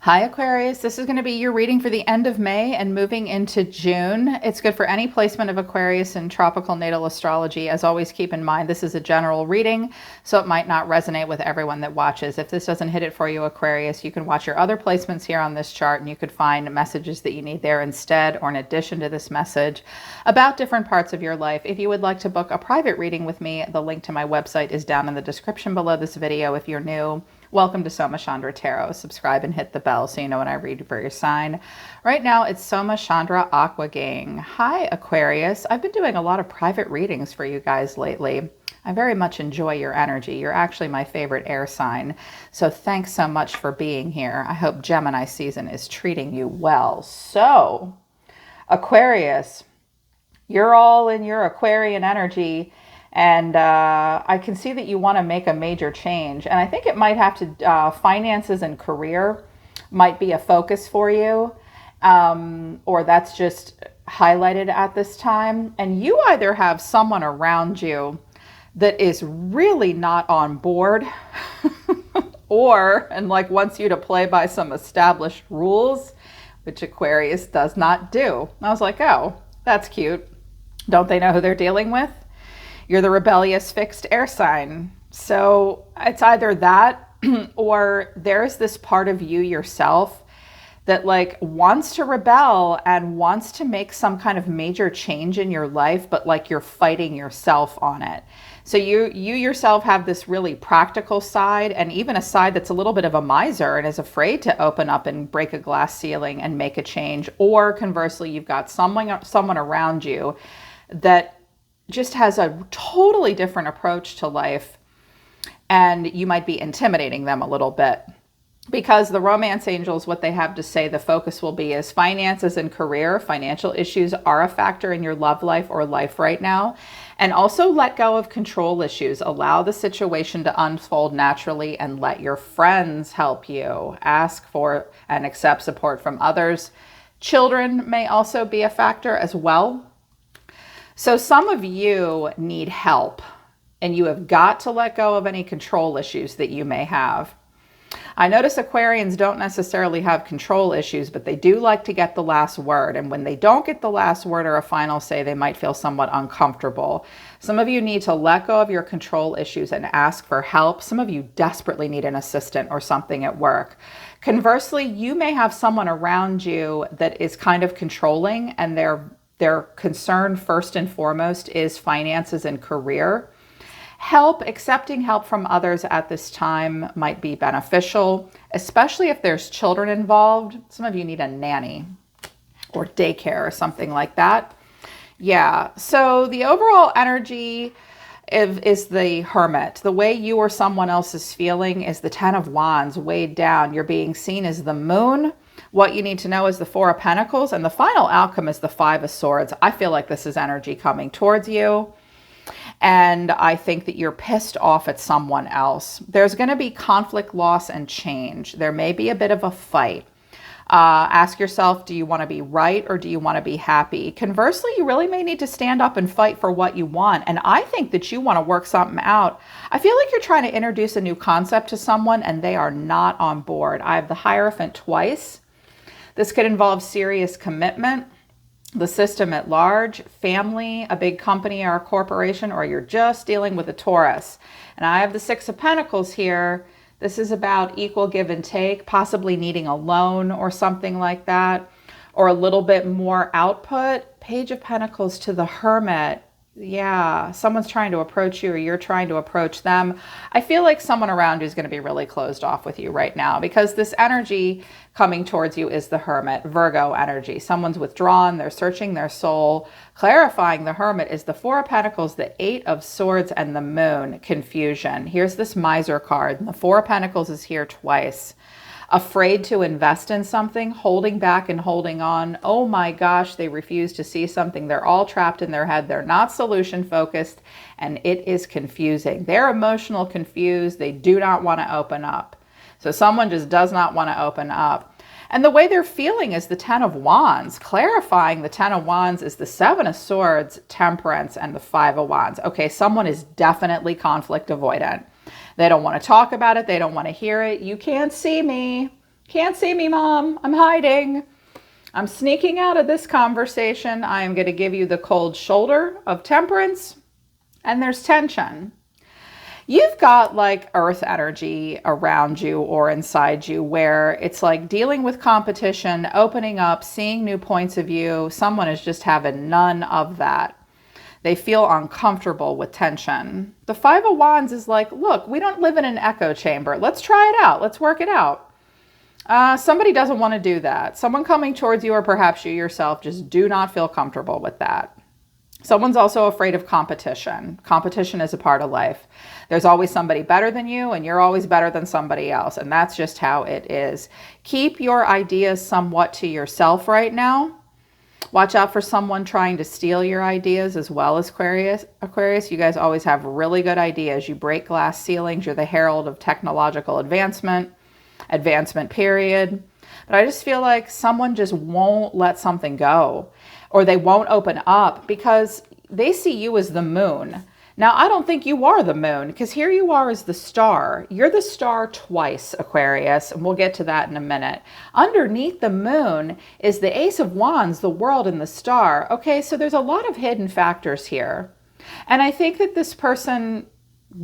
Hi Aquarius, this is going to be your reading for the end of May and moving into June. It's good for any placement of Aquarius in tropical natal astrology. As always, keep in mind this is a general reading, so it might not resonate with everyone that watches. If this doesn't hit it for you, Aquarius, you can watch your other placements here on this chart and you could find messages that you need there instead or in addition to this message about different parts of your life. If you would like to book a private reading with me, the link to my website is down in the description below this video. If you're new, welcome to Soma Chandra Tarot. Subscribe and hit the bell so you know when I read for your sign. Right now, it's Soma Chandra Aqua Gang. Hi, Aquarius. I've been doing a lot of private readings for you guys lately. I very much enjoy your energy. You're actually my favorite air sign. So thanks so much for being here. I hope Gemini season is treating you well. So, Aquarius, you're all in your Aquarian energy. And I can see that you want to make a major change. And I think it might have to, finances and career might be a focus for you. Or that's just highlighted at this time. And you either have someone around you that is really not on board and like wants you to play by some established rules, which Aquarius does not do. I was like, oh, that's cute. Don't they know who they're dealing with? You're the rebellious fixed air sign. So it's either that or there's this part of you yourself that like wants to rebel and wants to make some kind of major change in your life, but like you're fighting yourself on it. So you yourself have this really practical side and even a side that's a little bit of a miser and is afraid to open up and break a glass ceiling and make a change. Or conversely, you've got someone around you that just has a totally different approach to life, and you might be intimidating them a little bit because the romance angels, what they have to say, the focus will be is finances and career. Financial issues are a factor in your love life or life right now. And also let go of control issues. Allow the situation to unfold naturally and let your friends help you. Ask for and accept support from others. Children may also be a factor as well. So some of you need help and you have got to let go of any control issues that you may have. I notice Aquarians don't necessarily have control issues, but they do like to get the last word. And when they don't get the last word or a final say, they might feel somewhat uncomfortable. Some of you need to let go of your control issues and ask for help. Some of you desperately need an assistant or something at work. Conversely, you may have someone around you that is kind of controlling and their concern first and foremost is finances and career. Accepting help from others at this time might be beneficial, especially if there's children involved. Some of you need a nanny or daycare or something like that. Yeah, so the overall energy is the Hermit. The way you or someone else is feeling is the Ten of Wands weighed down. You're being seen as the Moon. What you need to know is the Four of Pentacles, and the final outcome is the Five of Swords. I feel like this is energy coming towards you, and I think that you're pissed off at someone else. There's going to be conflict, loss, and change. There may be a bit of a fight. Ask yourself, do you want to be right or do you want to be happy? Conversely, you really may need to stand up and fight for what you want, and I think that you want to work something out. I feel like you're trying to introduce a new concept to someone, and they are not on board. I have the Hierophant twice. This could involve serious commitment, the system at large, family, a big company or a corporation, or you're just dealing with a Taurus. And I have the Six of Pentacles here. This is about equal give and take, possibly needing a loan or something like that, or a little bit more output. Page of Pentacles to the Hermit. Yeah, someone's trying to approach you or you're trying to approach them. I feel like someone around you is going to be really closed off with you right now because this energy coming towards you is the Hermit, Virgo energy. Someone's withdrawn, they're searching their soul. Clarifying the Hermit is the Four of Pentacles, the Eight of Swords, and the Moon, confusion. Here's this Miser card, and the Four of Pentacles is here twice. Afraid to invest in something, holding back and holding on. Oh my gosh, they refuse to see something. They're all trapped in their head. They're not solution focused, and it is confusing. They're emotional confused. They do not want to open up. So someone just does not want to open up. And the way they're feeling is the Ten of Wands. Clarifying the Ten of Wands is the Seven of Swords, Temperance, and the Five of Wands. Okay, someone is definitely conflict avoidant. They don't want to talk about it. They don't want to hear it. You can't see me. Can't see me, Mom. I'm hiding. I'm sneaking out of this conversation. I am going to give you the cold shoulder of Temperance, and there's tension. You've got like earth energy around you or inside you where it's like dealing with competition, opening up, seeing new points of view. Someone is just having none of that. They feel uncomfortable with tension. The Five of Wands is like, look, we don't live in an echo chamber. Let's try it out. Let's work it out. Somebody doesn't want to do that. Someone coming towards you, or perhaps you yourself, just do not feel comfortable with that. Someone's also afraid of competition. Competition is a part of life. There's always somebody better than you, and you're always better than somebody else. And that's just how it is. Keep your ideas somewhat to yourself right now. Watch out for someone trying to steal your ideas as well as Aquarius. You guys always have really good ideas. You break glass ceilings. You're the herald of technological advancement period. But I just feel like someone just won't let something go, or they won't open up because they see you as the moon. Now, I don't think you are the moon, because here you are as the star. You're the star twice, Aquarius, and we'll get to that in a minute. Underneath the moon is the Ace of Wands, the world, and the star. Okay, so there's a lot of hidden factors here. And I think that this person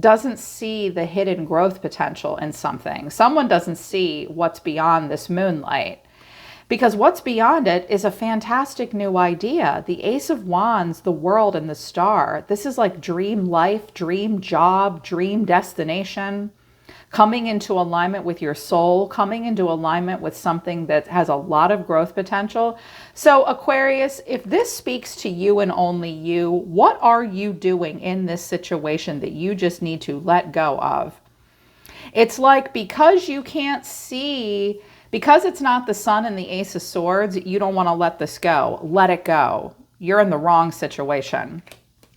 doesn't see the hidden growth potential in something. Someone doesn't see what's beyond this moonlight. Because what's beyond it is a fantastic new idea. The Ace of Wands, the world, and the star. This is like dream life, dream job, dream destination. Coming into alignment with your soul, coming into alignment with something that has a lot of growth potential. So Aquarius, if this speaks to you and only you, what are you doing in this situation that you just need to let go of? It's like because you can't see, because it's not the Sun and the Ace of Swords, you don't want to let this go. Let it go. You're in the wrong situation.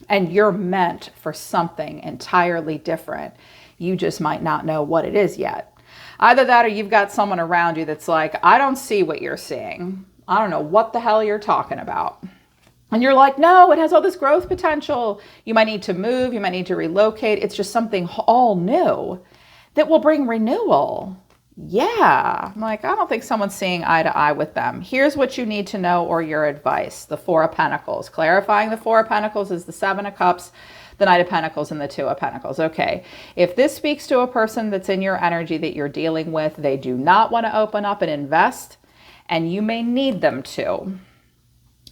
And you're meant for something entirely different. You just might not know what it is yet. Either that, or you've got someone around you that's like, I don't see what you're seeing. I don't know what the hell you're talking about. And you're like, no, it has all this growth potential. You might need to move. You might need to relocate. It's just something all new that will bring renewal. Yeah. I'm like, I don't think someone's seeing eye to eye with them. Here's what you need to know, or your advice. The Four of Pentacles. Clarifying the Four of Pentacles is the Seven of Cups, the Knight of Pentacles, and the Two of Pentacles. Okay. If this speaks to a person that's in your energy that you're dealing with, they do not want to open up and invest, and you may need them to.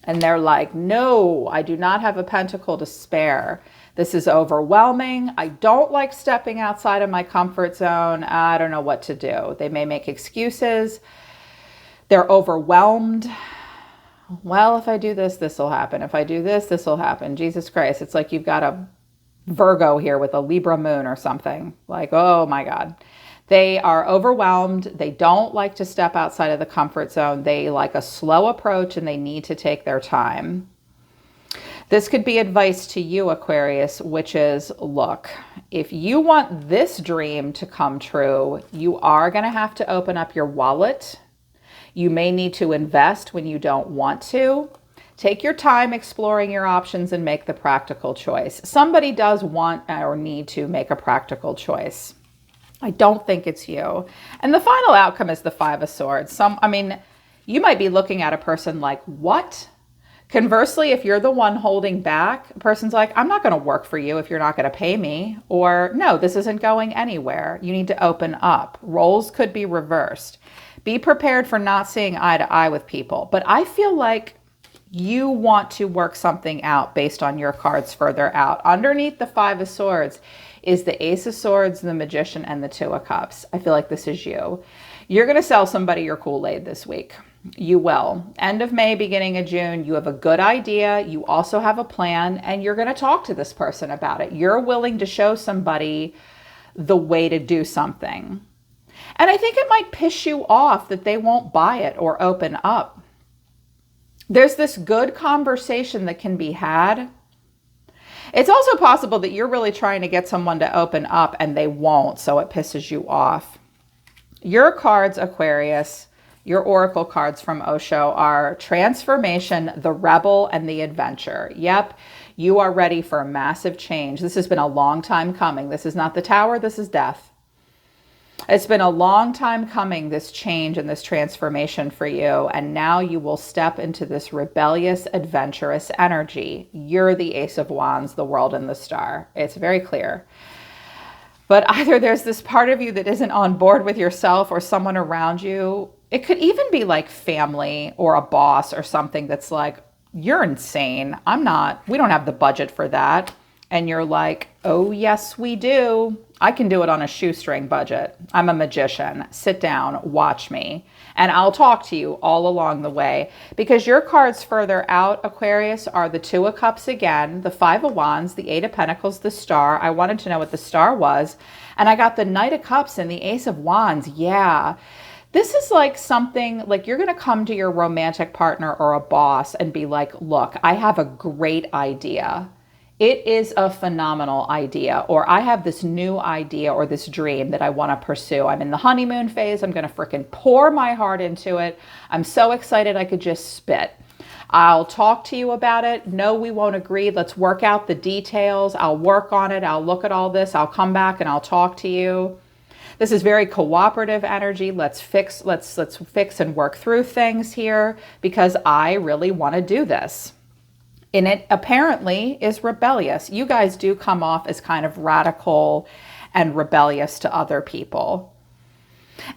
And they're like, no, I do not have a pentacle to spare. This is overwhelming. I don't like stepping outside of my comfort zone. I don't know what to do. They may make excuses. They're overwhelmed. Well, if I do this, this will happen. If I do this, this will happen. Jesus Christ. It's like you've got a Virgo here with a Libra moon or something. Like, oh my God. They are overwhelmed. They don't like to step outside of the comfort zone. They like a slow approach, and they need to take their time. This could be advice to you, Aquarius, which is, look, if you want this dream to come true, you are going to have to open up your wallet. You may need to invest when you don't want to. Take your time exploring your options and make the practical choice. Somebody does want or need to make a practical choice. I don't think it's you. And the final outcome is the Five of Swords. You might be looking at a person like, what? Conversely, if you're the one holding back, a person's like, I'm not going to work for you if you're not going to pay me. Or, no, this isn't going anywhere. You need to open up. Roles could be reversed. Be prepared for not seeing eye to eye with people. But I feel like you want to work something out based on your cards further out. Underneath the Five of Swords is the Ace of Swords, the Magician, and the Two of Cups. I feel like this is you. You're going to sell somebody your Kool-Aid this week. You will. End of May, beginning of June, you have a good idea. You also have a plan, and you're going to talk to this person about it. You're willing to show somebody the way to do something. And I think it might piss you off that they won't buy it or open up. There's this good conversation that can be had. It's also possible that you're really trying to get someone to open up and they won't, so it pisses you off. Your cards, Aquarius, your oracle cards from Osho are transformation, the rebel, and the adventure. Yep, you are ready for a massive change. This has been a long time coming. This is not the Tower, this is death. It's been a long time coming, this change and this transformation for you. And now you will step into this rebellious, adventurous energy. You're the Ace of Wands, the world and the star. It's very clear. But either there's this part of you that isn't on board with yourself or someone around you. It could even be like family or a boss or something that's like, you're insane. We don't have the budget for that. And you're like, oh, yes, we do. I can do it on a shoestring budget. I'm a magician. Sit down, watch me. And I'll talk to you all along the way. Because your cards further out, Aquarius, are the Two of Cups again, the Five of Wands, the Eight of Pentacles, the Star. I wanted to know what the Star was. And I got the Knight of Cups and the Ace of Wands. Yeah. This is like something like you're going to come to your romantic partner or a boss and be like, look, I have a great idea. It is a phenomenal idea, or I have this new idea or this dream that I want to pursue. I'm in the honeymoon phase. I'm going to freaking pour my heart into it. I'm so excited I could just spit. I'll talk to you about it. No, we won't agree. Let's work out the details. I'll work on it. I'll look at all this. I'll come back and I'll talk to you. This is very cooperative energy. Let's fix and work through things here because I really want to do this. And it apparently is rebellious. You guys do come off as kind of radical and rebellious to other people.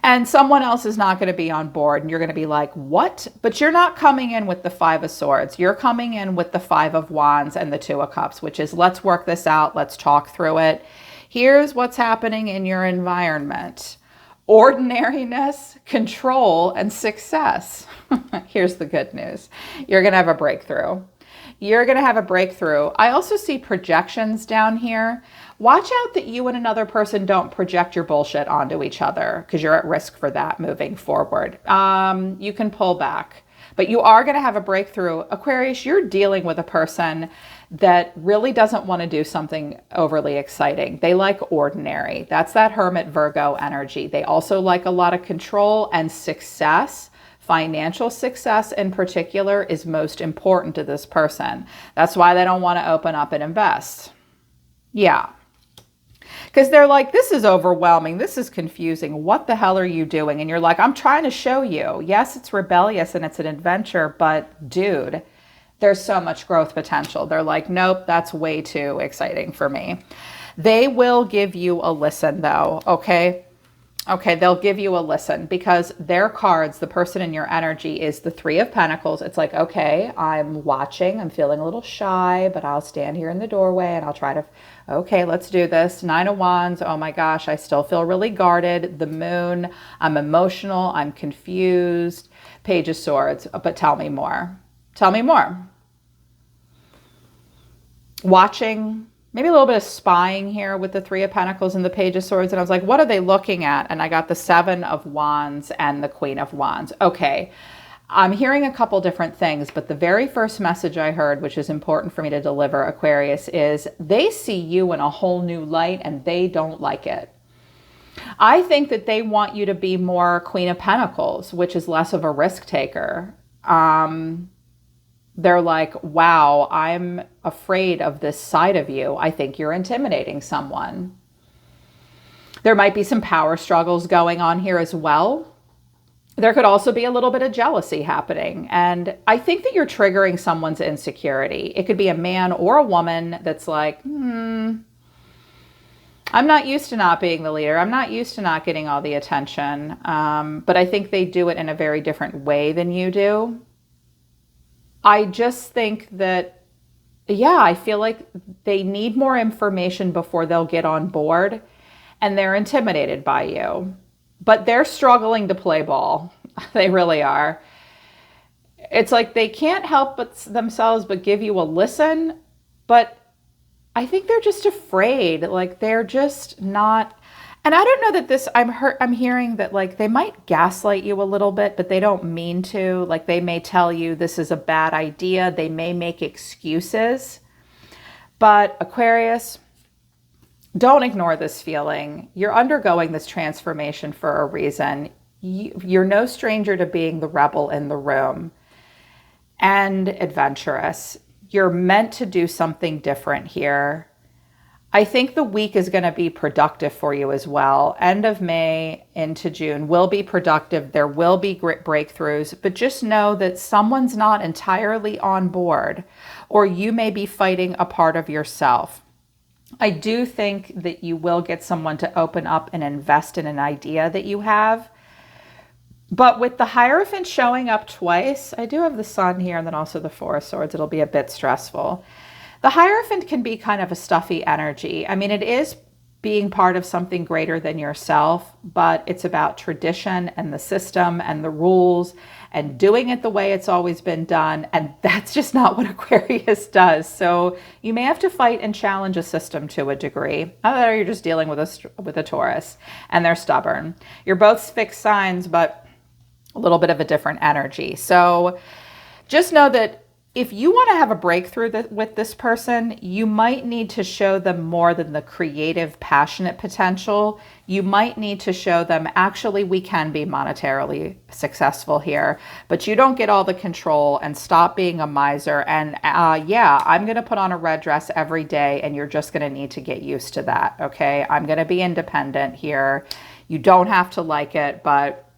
And someone else is not going to be on board and you're going to be like, what? But you're not coming in with the Five of Swords. You're coming in with the Five of Wands and the Two of Cups, which is let's work this out. Let's talk through it. Here's what's happening in your environment. Ordinariness, control, and success. Here's the good news. You're going to have a breakthrough. You're going to have a breakthrough. I also see projections down here. Watch out that you and another person don't project your bullshit onto each other because you're at risk for that moving forward. You can pull back, but you are going to have a breakthrough. Aquarius, you're dealing with a person that really doesn't want to do something overly exciting. They like ordinary. That's that Hermit Virgo energy. They also like a lot of control and success. Financial success in particular is most important to this person. That's why they don't want to open up and invest. Yeah. Because they're like, this is overwhelming. This is confusing. What the hell are you doing? And you're like, I'm trying to show you. Yes, it's rebellious and it's an adventure, but dude, there's so much growth potential. They're like, nope, that's way too exciting for me. They will give you a listen though, okay? Okay, they'll give you a listen because their cards, the person in your energy is the Three of Pentacles. It's like, okay, I'm watching. I'm feeling a little shy, but I'll stand here in the doorway and I'll try to, okay, let's do this. Nine of Wands. Oh my gosh, I still feel really guarded. The Moon. I'm emotional. I'm confused. Page of Swords. But tell me more. Tell me more. Watching. Maybe a little bit of spying here with the Three of Pentacles and the Page of Swords. And I was like, what are they looking at? And I got the Seven of Wands and the Queen of Wands. Okay, I'm hearing a couple different things, but the very first message I heard, which is important for me to deliver, Aquarius, is they see you in a whole new light and they don't like it. I think that they want you to be more Queen of Pentacles, which is less of a risk taker. They're like, wow, I'm afraid of this side of you. I think you're intimidating someone. There might be some power struggles going on here as well. There could also be a little bit of jealousy happening. And I think that you're triggering someone's insecurity. It could be a man or a woman that's like, I'm not used to not being the leader. I'm not used to not getting all the attention. But I think they do it in a very different way than you do. I just think that, yeah, I feel like they need more information before they'll get on board and they're intimidated by you, but they're struggling to play ball. They really are. It's like they can't help themselves but give you a listen, but I think they're just afraid. Like they're just not. And I don't know that this, I'm hearing that like they might gaslight you a little bit, but they don't mean to. Like they may tell you this is a bad idea. They may make excuses. But Aquarius, don't ignore this feeling. You're undergoing this transformation for a reason. You're no stranger to being the rebel in the room and adventurous. You're meant to do something different here. I think the week is going to be productive for you as well. End of May into June will be productive. There will be great breakthroughs, but just know that someone's not entirely on board, or you may be fighting a part of yourself. I do think that you will get someone to open up and invest in an idea that you have. But with the Hierophant showing up twice, I do have the Sun here and then also the Four of Swords. It'll be a bit stressful. The Hierophant can be kind of a stuffy energy. I mean, it is being part of something greater than yourself, but it's about tradition and the system and the rules and doing it the way it's always been done. And that's just not what Aquarius does. So you may have to fight and challenge a system to a degree. Either you're just dealing with a Taurus and they're stubborn. You're both fixed signs, but a little bit of a different energy. So just know that if you want to have a breakthrough with this person, you might need to show them more than the creative, passionate potential. You might need to show them, actually, we can be monetarily successful here, but you don't get all the control, and stop being a miser. And yeah, I'm going to put on a red dress every day, and you're just going to need to get used to that. Okay. I'm going to be independent here. You don't have to like it, but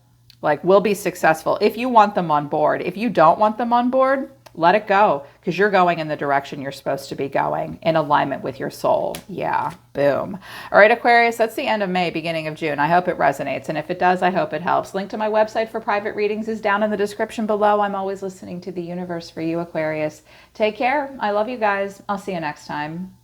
like, we'll be successful if you want them on board. If you don't want them on board, let it go, because you're going in the direction you're supposed to be going, in alignment with your soul. Yeah, boom. All right, Aquarius, that's the end of May, beginning of June. I hope it resonates, and if it does, I hope it helps. Link to my website for private readings is down in the description below. I'm always listening to the universe for you, Aquarius. Take care. I love you guys. I'll see you next time.